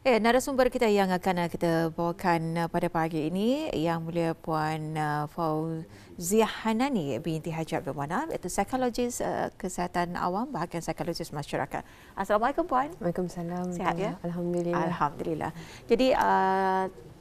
Narasumber kita yang akan kita bawakan pada pagi ini Yang Mulia Puan Fauziah Hanani binti Haji Abdul Manaf, iaitu psikologis kesihatan awam, bahagian psikologis masyarakat. Assalamualaikum Puan. Waalaikumsalam. Sihat ya? Alhamdulillah. Alhamdulillah. Jadi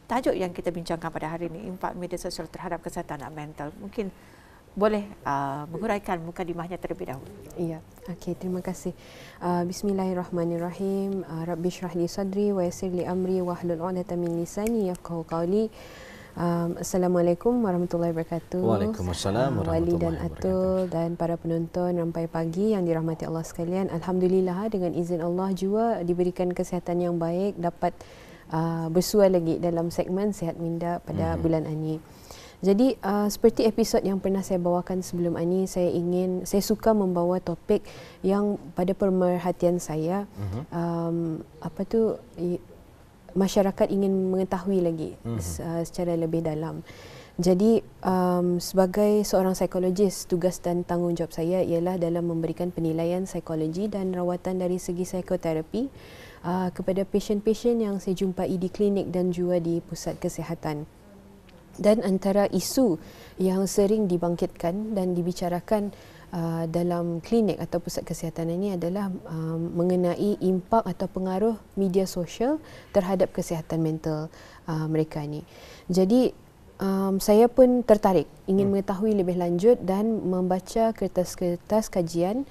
tajuk yang kita bincangkan pada hari ini, impak media sosial terhadap kesihatan mental. Mungkin boleh menguraikan mukadimahnya terlebih dahulu. Iya, okey, terima kasih. Bismillahirrahmanirrahim. Rabbi shrah li sadri wa yassir li amri wahlul 'uqdatam min lisani yafqahu qawli. Assalamualaikum warahmatullahi wabarakatuh. Waalaikumsalam Wali dan warahmatullahi Atul dan para penonton rampai pagi yang dirahmati Allah sekalian. Alhamdulillah, dengan izin Allah juga diberikan kesihatan yang baik, dapat bersua lagi dalam segmen Sihat Minda pada bulan ini. Jadi seperti episod yang pernah saya bawakan sebelum ini, saya suka membawa topik yang pada pemerhatian saya, masyarakat ingin mengetahui lagi secara lebih dalam. Jadi sebagai seorang psikologis, tugas dan tanggungjawab saya ialah dalam memberikan penilaian psikologi dan rawatan dari segi psikoterapi kepada pasien-pasien yang saya jumpai di klinik dan juga di pusat kesihatan. Dan antara isu yang sering dibangkitkan dan dibicarakan dalam klinik atau pusat kesihatan ini adalah mengenai impak atau pengaruh media sosial terhadap kesihatan mental mereka ini. Jadi saya pun tertarik ingin mengetahui lebih lanjut dan membaca kertas-kertas kajian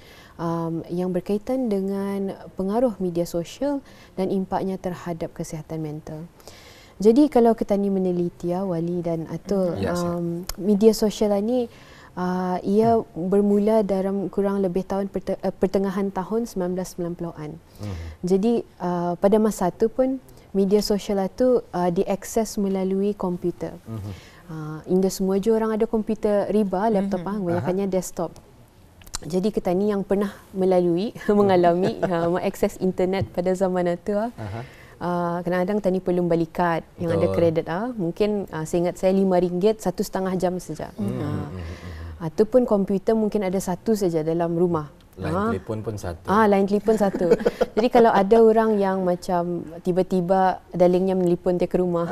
yang berkaitan dengan pengaruh media sosial dan impaknya terhadap kesihatan mental. Jadi kalau kita ni meneliti Wali dan Atul, media sosial ini ia bermula dalam kurang lebih tahun pertengahan tahun 1990-an. Jadi pada masa itu pun media sosial itu diakses melalui komputer. Indah semua je orang ada komputer riba, laptop, kebanyakannya desktop. Jadi kita ni yang pernah mengalami mengakses internet pada zaman itu. Kadang-kadang tadi perlu balik kad yang ada kredit. Mungkin saya ingat saya RM5 1,5 jam saja. Ataupun komputer mungkin ada satu saja dalam rumah. Line telefon pun satu. Line telefon satu. Jadi kalau ada orang yang macam tiba-tiba darlingnya menelpon dia ke rumah,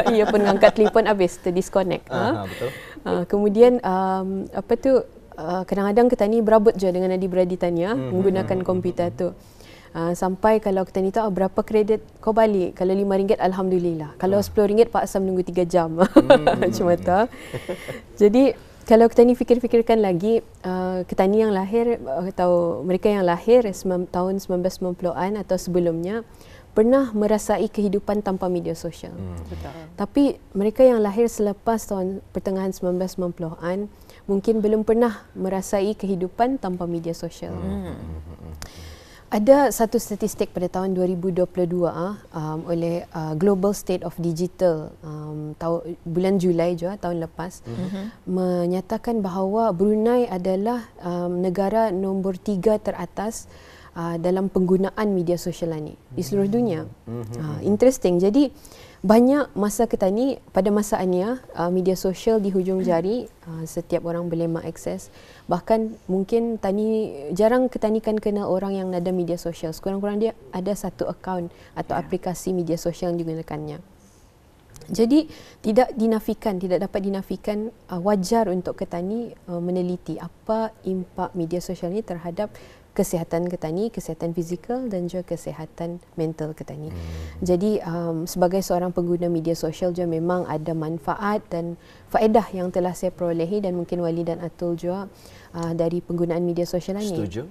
ia pun angkat telefon habis terdisconnect. Betul. Kemudian kadang-kadang kita ni berabut je dengan adik-beradik tanya menggunakan komputer tu. Sampai kalau kita ni tahu berapa kredit kau balik, kalau RM5 alhamdulillah, kalau RM10 paksa menunggu 3 jam. Macam tu. Jadi kalau kita ni fikir-fikirkan lagi, kita ni yang lahir atau mereka yang lahir tahun 1990-an atau sebelumnya pernah merasai kehidupan tanpa media sosial. Tapi mereka yang lahir selepas tahun pertengahan 1990-an mungkin belum pernah merasai kehidupan tanpa media sosial. Ada satu statistik pada tahun 2022 oleh Global State of Digital bulan Julai juga tahun lepas menyatakan bahawa Brunei adalah negara nombor 3 teratas dalam penggunaan media sosial ini di seluruh dunia. Interesting. Jadi banyak masa kita ni pada masa ini media sosial di hujung jari, setiap orang boleh mengakses. Bahkan mungkin tani jarang kita ni kan kenal orang yang ada media sosial. Sekurang-kurang dia ada satu akaun atau aplikasi media sosial yang digunakannya. Jadi tidak dapat dinafikan wajar untuk kita ni meneliti apa impak media sosial ini terhadap kesihatan kita ni, kesihatan fizikal dan juga kesihatan mental kita ni. Jadi sebagai seorang pengguna media sosial juga memang ada manfaat dan faedah yang telah saya perolehi dan mungkin Wali dan Atul juga dari penggunaan media sosial ini. Setuju.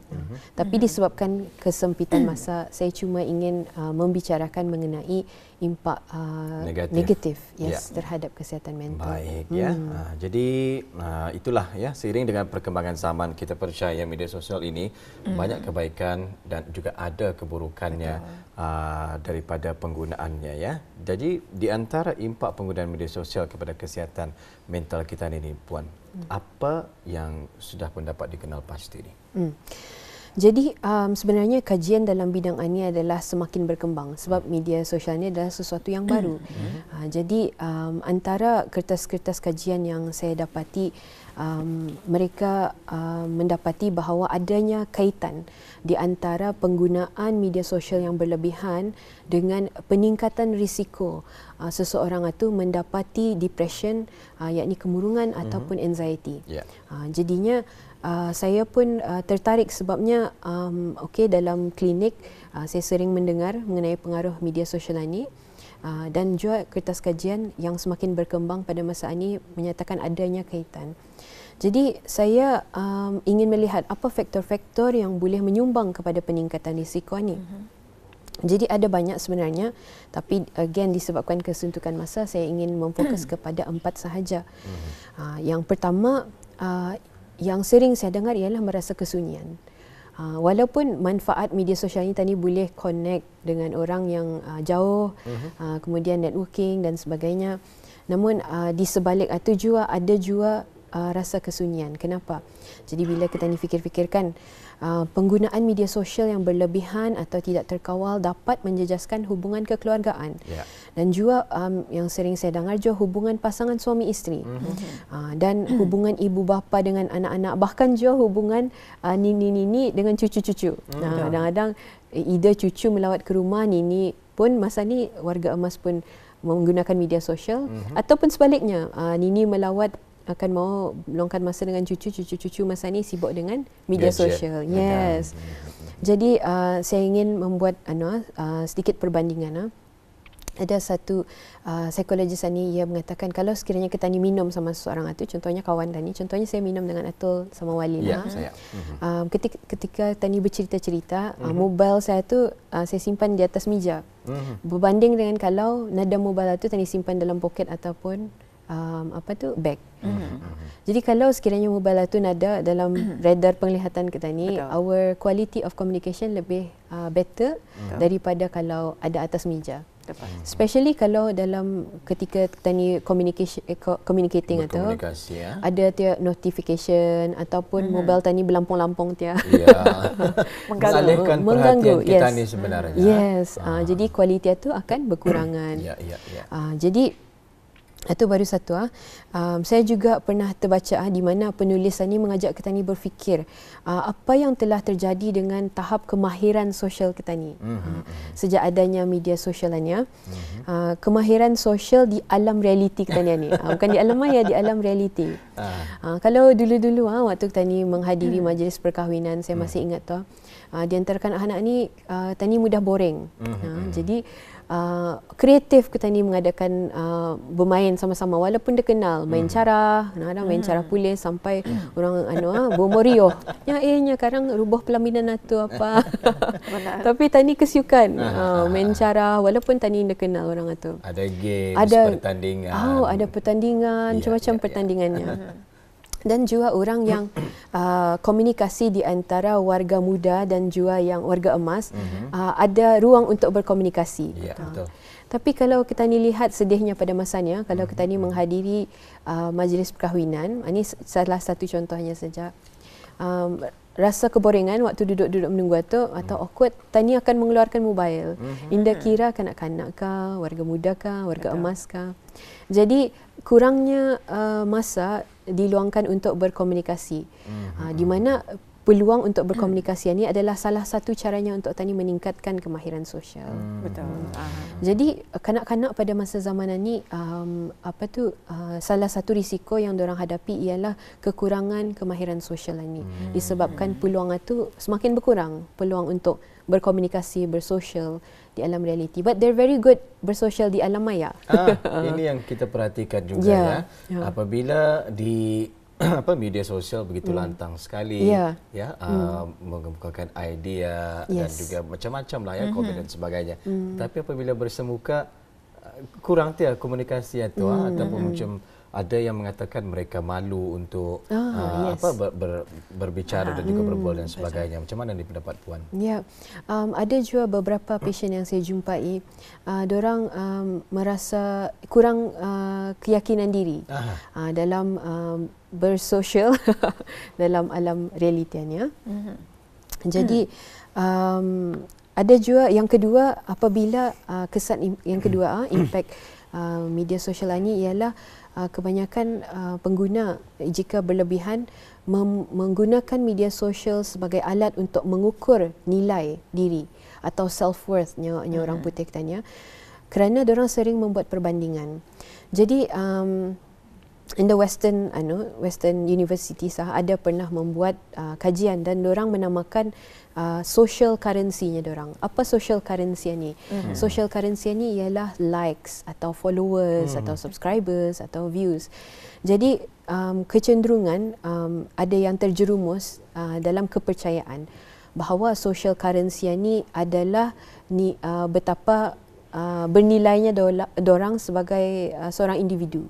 Tapi disebabkan kesempitan masa, saya cuma ingin membicarakan mengenai impak negatif terhadap kesihatan mental. Baik jadi itulah seiring dengan perkembangan zaman, kita percaya media sosial ini banyak kebaikan dan juga ada keburukannya daripada penggunaannya Jadi di antara impak penggunaan media sosial kepada kesihatan mental kita ini, Puan, apa yang sudah pun dapat dikenal pasti ini? Jadi sebenarnya kajian dalam bidang ini adalah semakin berkembang sebab media sosial ini adalah sesuatu yang baru. Jadi antara kertas-kertas kajian yang saya dapati mereka mendapati bahawa adanya kaitan di antara penggunaan media sosial yang berlebihan dengan peningkatan risiko seseorang itu mendapati depression, yakni kemurungan ataupun anxiety. Jadinya saya pun tertarik sebabnya dalam klinik saya sering mendengar mengenai pengaruh media sosial ini. Dan juga kertas kajian yang semakin berkembang pada masa ini menyatakan adanya kaitan. Jadi saya ingin melihat apa faktor-faktor yang boleh menyumbang kepada peningkatan risiko ini. Jadi ada banyak sebenarnya, tapi again disebabkan kesuntukan masa saya ingin memfokus kepada 4 sahaja. Yang pertama yang sering saya dengar ialah merasa kesunyian. Walaupun manfaat media sosial ini tadi boleh connect dengan orang yang jauh, kemudian networking dan sebagainya, namun di sebalik itu juga ada juga rasa kesunyian. Kenapa? Jadi bila kita ni fikir-fikirkan, penggunaan media sosial yang berlebihan atau tidak terkawal dapat menjejaskan hubungan kekeluargaan. Dan juga yang sering saya dengar juga hubungan pasangan suami isteri. Dan hubungan ibu bapa dengan anak-anak, bahkan juga hubungan nini-nini dengan cucu-cucu. Kadang-kadang either cucu melawat ke rumah, nini pun masa ni warga emas pun menggunakan media sosial, ataupun sebaliknya, nini melawat akan mau meluangkan masa dengan cucu, cucu-cucu masa ni sibuk dengan media sosial. Yes. Jadi saya ingin membuat sedikit perbandingan. Ada satu psikologis ni, ia mengatakan kalau sekiranya kita ni minum sama seseorang itu, contohnya kawan tadi, contohnya saya minum dengan Atul sama Wali lah. Ketika tadi bercerita-cerita, mobile saya tu saya simpan di atas meja. Berbanding dengan kalau nada mobile itu tadi simpan dalam poket ataupun bag. Jadi kalau sekiranya mobile itu nada dalam radar penglihatan kita ni, our quality of communication lebih better daripada kalau ada atas meja. Especially kalau dalam ketika kita ni communicating atau ada tiap notification ataupun mobile tadi berlampung-lampung tiap mengalihkan perhatian kita ni sebenarnya. Yes. Jadi kualiti itu akan berkurangan. Jadi itu baru satu. Saya juga pernah terbaca di mana penulis ini mengajak kita ni berfikir apa yang telah terjadi dengan tahap kemahiran sosial kita ni sejak adanya media sosial ni. Kemahiran sosial di alam realiti kita ni. Bukan di alam maya, di alam realiti. Kalau dulu-dulu waktu kita ni menghadiri majlis perkahwinan, saya masih ingat di antara anak-anak ni tani mudah boring. Jadi kreatif kita ni mengadakan bermain sama-sama walaupun dia kenal main cara, kadang-kadang main cara pulis sampai orang bomorio nya sekarang rubah pelaminan atau apa. Tapi tani kesukan main cara walaupun tani dia kenal orang itu. Ada games, ada pertandingan. Ada pertandingan, macam-macam pertandingannya. Dan juga orang yang komunikasi di antara warga muda dan juga yang warga emas, ada ruang untuk berkomunikasi. Betul. Tapi kalau kita ni lihat sedihnya pada masanya, kalau kita ni menghadiri majlis perkahwinan, ini salah satu contohnya saja. Rasa keboringan waktu duduk-duduk menunggu atau awkward, tani akan mengeluarkan mobile. Indah kira kanak-kanak kah, warga muda kah, warga emas kah. Jadi kurangnya masa diluangkan untuk berkomunikasi. Di mana peluang untuk berkomunikasi ini adalah salah satu caranya untuk tani meningkatkan kemahiran sosial. Betul. Jadi kanak-kanak pada masa zaman ini salah satu risiko yang diorang hadapi ialah kekurangan kemahiran sosial ini. Disebabkan peluang itu semakin berkurang, peluang untuk berkomunikasi, bersosial di alam realiti. But they're very good bersosial di alam maya. Ini yang kita perhatikan juga apabila di media sosial begitu lantang sekali mengemukakan idea dan juga macam-macam lah komen dan sebagainya. Tapi apabila bersemuka kurang komunikasi itu ataupun macam ada yang mengatakan mereka malu untuk berbicara dan juga berbual dan sebagainya. Macam mana ni pendapat Puan? Ada juga beberapa pasien yang saya jumpai, diorang merasa kurang keyakinan diri dalam bersosial dalam alam realitianya. Jadi ada juga yang kedua, apabila kesan yang kedua impact media sosial ini ialah kebanyakan pengguna jika berlebihan menggunakan media sosial sebagai alat untuk mengukur nilai diri atau self-worth-nya orang putih katanya, kerana diorang sering membuat perbandingan. Jadi in the Western universities ada pernah membuat kajian dan diorang menamakan social currency-nya diorang. Apa social currency ni? Social currency ni ialah likes atau followers atau subscribers atau views. Jadi kecenderungan ada yang terjerumus dalam kepercayaan bahawa social currency ni adalah betapa bernilainya dorang sebagai seorang individu.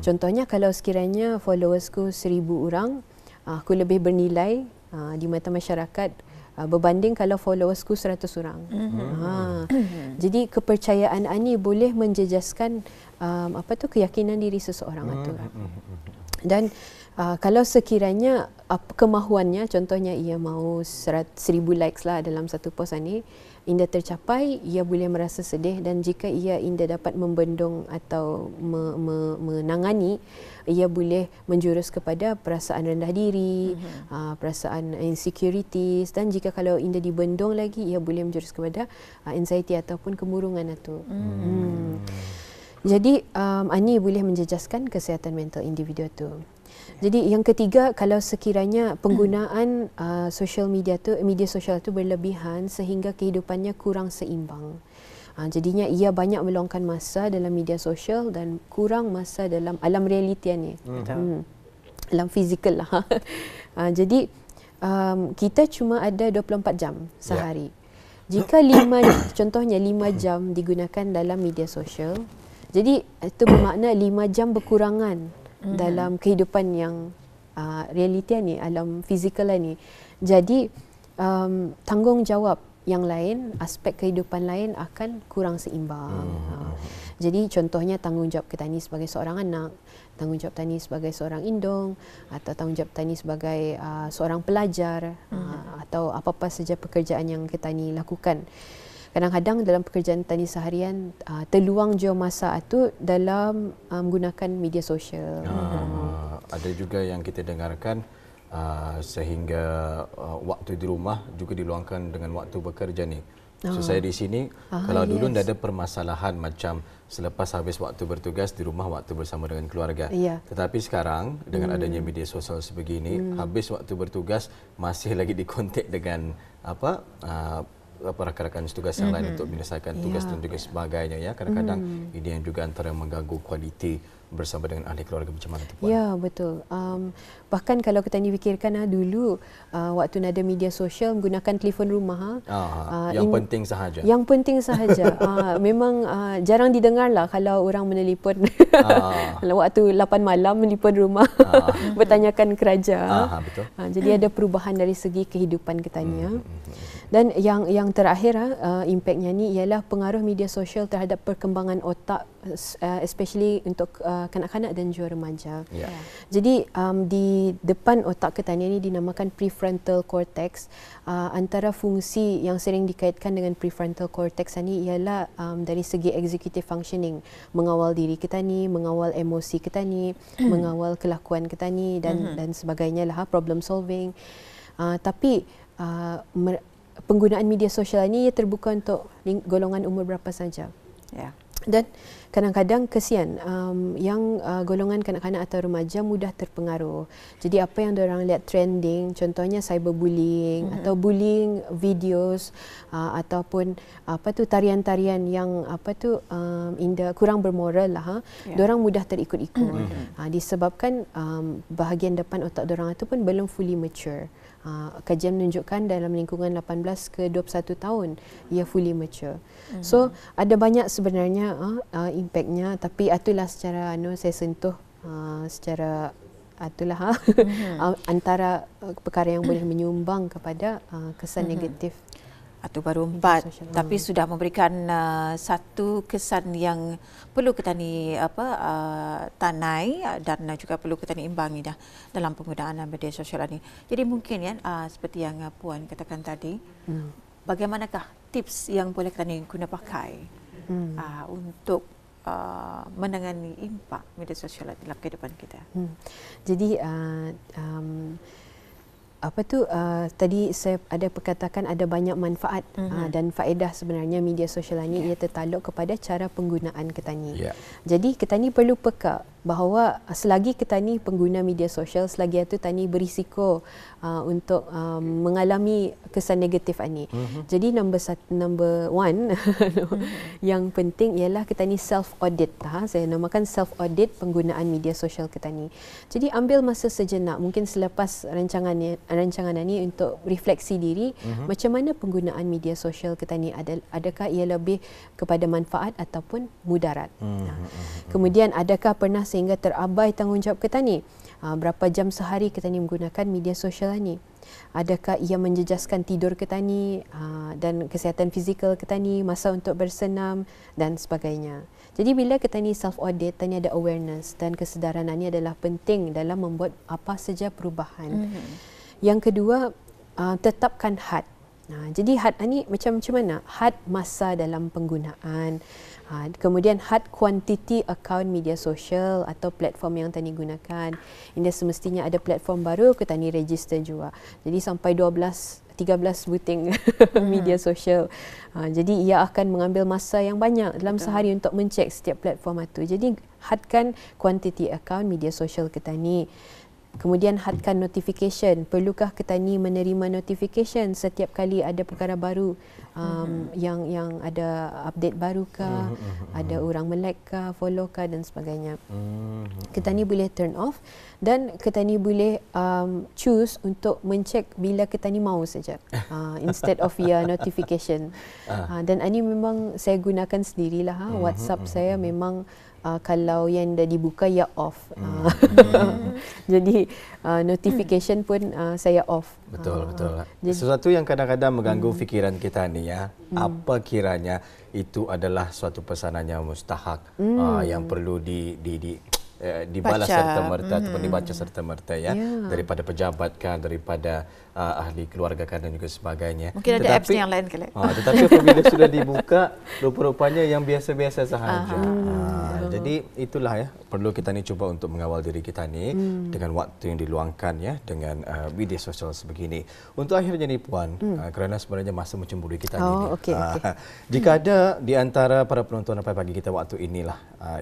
Contohnya kalau sekiranya followersku 1000 orang, aku lebih bernilai di mata masyarakat berbanding kalau followersku 100 orang. Jadi kepercayaan ini boleh menjejaskan keyakinan diri seseorang itu. Dan kalau sekiranya kemahuannya, contohnya ia mahu 1000 likes lah dalam satu post ini, Inda tercapai, ia boleh merasa sedih, dan jika ia Inda dapat membendung atau menangani, ia boleh menjurus kepada perasaan rendah diri, perasaan insecurities, dan jika kalau Inda dibendung lagi, ia boleh menjurus kepada anxiety ataupun kemurungan itu. Jadi ini boleh menjejaskan kesihatan mental individu itu. Jadi yang ketiga, kalau sekiranya penggunaan media sosial itu berlebihan sehingga kehidupannya kurang seimbang. Jadinya ia banyak meluangkan masa dalam media sosial dan kurang masa dalam alam realitiannya. Alam fizikal lah. Jadi kita cuma ada 24 jam sehari. Jika contohnya 5 jam digunakan dalam media sosial, jadi itu bermakna 5 jam berkurangan dalam kehidupan yang realiti ni, alam fizikal ni. Jadi tanggungjawab yang lain, aspek kehidupan lain akan kurang seimbang. Jadi contohnya tanggungjawab Ketani sebagai seorang anak, tanggungjawab Tani sebagai seorang indung, atau tanggungjawab Tani sebagai seorang pelajar, atau apa-apa saja pekerjaan yang Ketani lakukan. Kadang-kadang dalam pekerjaan Tani seharian terluang jauh masa itu dalam menggunakan media sosial. Ada juga yang kita dengarkan sehingga waktu di rumah juga diluangkan dengan waktu bekerja ni. So saya di sini, kalau dulu tidak ada permasalahan macam selepas habis waktu bertugas di rumah waktu bersama dengan keluarga. Tetapi sekarang dengan adanya media sosial sebegini, habis waktu bertugas masih lagi dikontak dengan rakan-rakan tugas yang lain untuk menyelesaikan tugas dan juga sebagainya. Ya, kadang-kadang ini yang juga antara yang mengganggu kualiti bersama dengan ahli keluarga. Macam mana tu, Puan? Ya, betul. Bahkan kalau kita fikirkan dulu waktu ada media sosial menggunakan telefon rumah, yang penting sahaja. Yang penting sahaja. Memang jarang didengarlah kalau orang menelpon waktu 8 malam menelpon rumah bertanyakan keraja. Betul. Jadi ada perubahan dari segi kehidupan Ketania. Dan yang terakhir impaknya ni ialah pengaruh media sosial terhadap perkembangan otak, especially untuk kanak-kanak dan juga remaja. Jadi di depan otak Ketania ni dinamakan prefrontal cortex. Antara fungsi yang sering dikaitkan dengan prefrontal cortex ni ialah dari segi executive functioning, mengawal diri kita ni, mengawal emosi kita ni, mengawal kelakuan kita ni, dan sebagainya lah, problem solving. Tapi penggunaan media sosial ini terbuka untuk golongan umur berapa saja. Dan kadang-kadang kesian yang golongan kanak-kanak atau remaja mudah terpengaruh. Jadi apa yang diorang lihat trending, contohnya cyberbullying atau bullying videos, ataupun tarian-tarian yang kurang bermoral lah, diorang mudah terikut-ikut. Disebabkan bahagian depan otak diorang itu pun belum fully mature. Kajian menunjukkan dalam lingkungan 18 ke 21 tahun ia fully mature. So ada banyak sebenarnya impaknya, tapi itulah secara saya sentuh secara itulah antara perkara yang boleh menyumbang kepada kesan negatif. Itu baru 4, tapi sudah memberikan satu kesan yang perlu kita tanai dan juga perlu kita imbangi dah dalam penggunaan media sosial ini. Jadi mungkin seperti yang Puan katakan tadi, bagaimanakah tips yang boleh kita guna pakai untuk menangani impak media sosial dalam kehidupan kita? Jadi tadi saya ada perkatakan ada banyak manfaat dan faedah sebenarnya media sosial ini ia tertakluk kepada cara penggunaan kita ni. Jadi kita ni perlu peka bahawa selagi kita ni pengguna media sosial, selagi itu tani berisiko untuk mengalami kesan negatif ini. Jadi number one yang penting ialah kita ni self audit. Saya namakan self audit penggunaan media sosial kita ni. Jadi ambil masa sejenak mungkin selepas rancangan ini untuk refleksi diri macam mana penggunaan media sosial kita ni, adakah ia lebih kepada manfaat ataupun mudarat. Kemudian adakah pernah sehingga terabai tanggungjawab kita ni? Berapa jam sehari kita ni menggunakan media sosial ni? Adakah ia menjejaskan tidur kita ni dan kesihatan fizikal kita ni, masa untuk bersenam dan sebagainya. Jadi bila kita ni self audit, tanya ada awareness dan kesedaran ini adalah penting dalam membuat apa saja perubahan. Yang kedua, tetapkan had. Jadi had ini macam mana? Had masa dalam penggunaan. Kemudian had quantity account media sosial atau platform yang tani gunakan. Ini semestinya ada platform baru kita ni register juga. Jadi sampai 13 booting media sosial. Jadi ia akan mengambil masa yang banyak dalam sehari untuk mencek setiap platform itu. Jadi hadkan quantity account media sosial kita ni. Kemudian hadkan notification. Perlukah kita ni menerima notification setiap kali ada perkara baru yang ada update baru kah, ada orang like kah, follow kah dan sebagainya. Kita ni boleh turn off dan kita ni boleh choose untuk mencek bila kita ni mahu saja instead of via notification. Dan ini memang saya gunakan sendirilah. WhatsApp saya memang kalau yang dah dibuka ya off. Jadi notification pun saya off. Betul. Sesuatu yang kadang-kadang mengganggu fikiran kita ni ya. Apa kiranya itu adalah suatu pesanan yang mustahak yang perlu dibalas serta-merta ataupun dibaca serta-merta daripada pejabat kan, daripada ahli keluarga kan dan juga sebagainya. Mungkin ada apps yang lain kali. Tetapi apabila sudah dibuka, rupa-rupanya yang biasa-biasa sahaja. Jadi itulah ya, perlu kita ni cuba untuk mengawal diri kita ni dengan waktu yang diluangkan ya, dengan media sosial sebegini. Untuk akhirnya ni Puan, kerana sebenarnya masa mencemburi kita ni. Jika ada di antara para penonton Rampai Pagi kita waktu inilah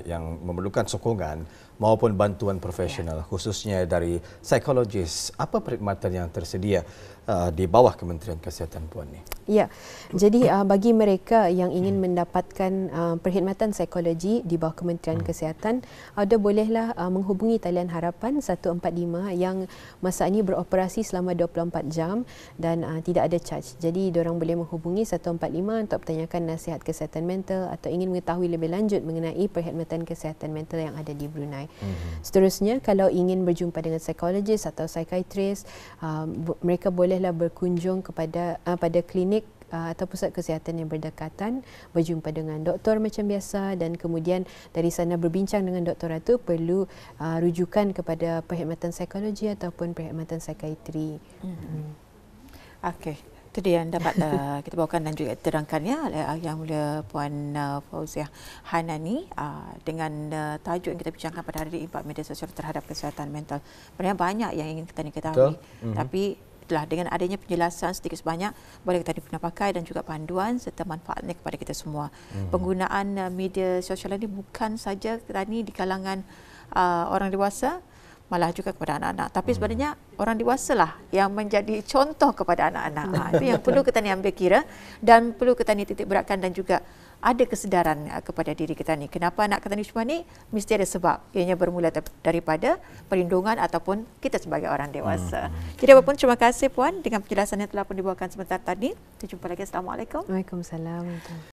yang memerlukan sokongan maupun bantuan profesional, khususnya dari psikologis, apa perkhidmatan yang tersedia di bawah Kementerian Kesihatan Puan ni? Ya, jadi bagi mereka yang ingin mendapatkan perkhidmatan psikologi di bawah Kementerian Kesihatan, ada bolehlah menghubungi talian harapan 145 yang masa ini beroperasi selama 24 jam dan tidak ada charge. Jadi diorang boleh menghubungi 145 untuk bertanyakan nasihat kesihatan mental atau ingin mengetahui lebih lanjut mengenai perkhidmatan kesihatan mental yang ada di Brunei. Seterusnya, kalau ingin berjumpa dengan psikologis atau psikiatris, mereka bolehlah berkunjung pada klinik atau pusat kesihatan yang berdekatan, berjumpa dengan doktor macam biasa dan kemudian dari sana berbincang dengan doktor itu perlu rujukan kepada perkhidmatan psikologi ataupun perkhidmatan psikiatri. Okey. Itu dia yang dapat kita bawakan dan juga terangkan ya oleh Yang Mulia Puan Fauziah Hanani dengan tajuk yang kita bincangkan pada hari ini, impak media sosial terhadap kesihatan mental. Sebenarnya banyak yang ingin kita ketahui, tapi itulah dengan adanya penjelasan sedikit sebanyak boleh kita guna pakai dan juga panduan serta manfaatnya kepada kita semua. Penggunaan media sosial ini bukan saja tadi di kalangan orang dewasa, malah juga kepada anak-anak. Tapi sebenarnya orang dewasalah yang menjadi contoh kepada anak-anak. Itu yang perlu kita ni ambil kira dan perlu kita ni titik beratkan dan juga ada kesedaran kepada diri kita ni. Kenapa anak kita ni semua ni? Mesti ada sebab. Ianya bermula daripada perlindungan ataupun kita sebagai orang dewasa. Jadi apapun, terima kasih Puan dengan penjelasan yang telah pun dibawakan sebentar tadi. Kita jumpa lagi. Assalamualaikum. Waalaikumsalam.